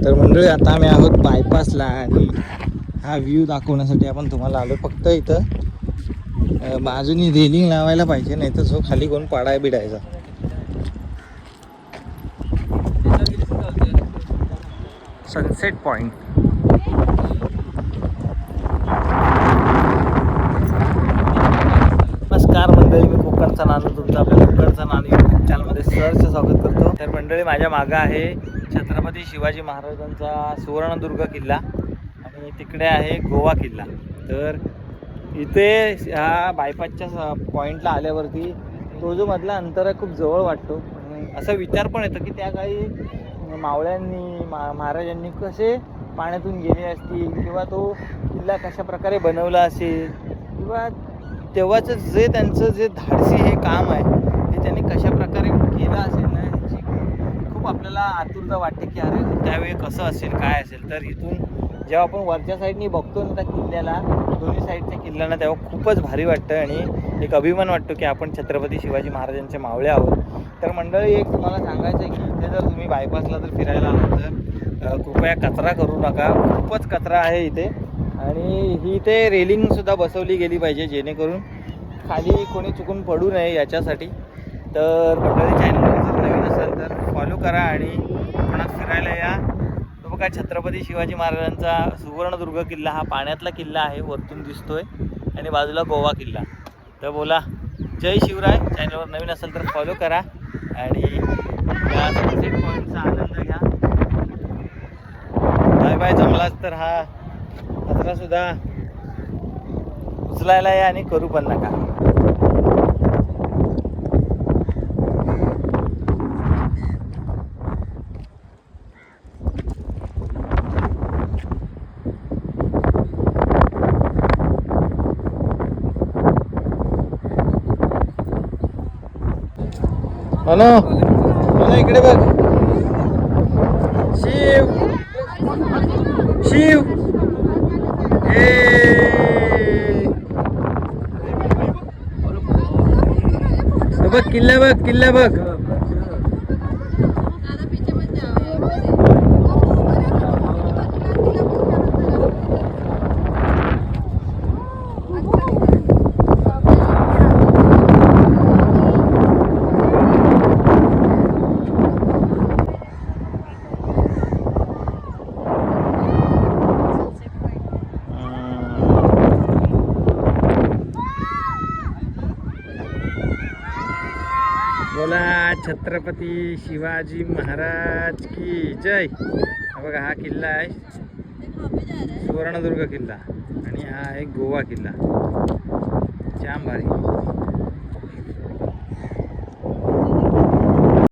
तर मंडळी आता आम्ही आहोत बायपासला आणि हा व्ह्यू दाखवण्यासाठी आपण तुम्हाला आलो. फक्त इथं बाजूनी रेलिंग लावायला पाहिजे, नाही तर जो खाली कोण पाडाय बिडायचा. Sunset point. नमस्कार मंडळी, मी कोकणचा नानू तुमचं आपल्या कोकणचा नानू यूट्यूब चॅनलमध्ये सहर्ष स्वागत करतो. तर मंडळी, माझ्या मागं आहे छत्रपती शिवाजी महाराजांचा सुवर्णदुर्ग किल्ला आणि तिकडे आहे गोवा किल्ला. तर इथे ह्या बायपासच्या पॉईंटला आल्यावरती तो जो मधला अंतर आहे खूप जवळ वाटतो. असा विचार पण येतो की त्या काळी मावळ्यांनी महाराजांनी कसे पाण्यातून गेले असतील, किंवा तो किल्ला कशा प्रकारे बनवला असेल, किंवा तेव्हाचं जे त्यांचं जे धाडसी हे काम आहे हे त्यांनी कशा प्रकारे केलं असेल ना, ह्याची खूप आपल्याला आतुरता वाटते की अरे त्यावेळी कसं असेल, काय असेल. तर इथून जेव्हा आपण वरच्या साईडनी बघतो ना त्या किल्ल्याला, दोन्ही साईडच्या किल्ल्यांना, तेव्हा खूपच भारी वाटतं आणि एक अभिमान वाटतो की आपण छत्रपती शिवाजी महाराजांचे मावळे आहोत. तर मंडळी, एक तुम्हाला सांगायचं आहे की इथे जर तुम्ही बायपासला जर फिरायला आलात तर कृपया कचरा करू नका. खूपच कचरा आहे इथे आणि ही इथे रेलिंगसुद्धा बसवली गेली पाहिजे जेणेकरून खाली कोणी चुकून पडू नये याच्यासाठी. तर मंडळी, चॅनलवर जर नवीन असेल तर फॉलो करा आणि कोणात फिरायला या. तो बघा, छत्रपती शिवाजी महाराजांचा सुवर्णदुर्ग किल्ला हा पाण्यातला किल्ला आहे, वरतून दिसतोय, आणि बाजूला गोवा किल्ला. तर बोला जय शिवराय. चॅनलवर नवीन असेल तर फॉलो करा आणि या सनसेट पॉईंटचा आनंद घ्या. Bye bye. जमलाच तर हा कचरासुद्धा उचलायला या आणि करू पण नका. हो इकडे बघ. शिव शिव बघ, किल्ला बघ, किल्ला बघ. बोला छत्रपती शिवाजी महाराज की जय. हा बघा, हा किल्ला आहे सुवर्णदुर्ग किल्ला आणि हा आहे गोवा किल्ला. जाम भारी.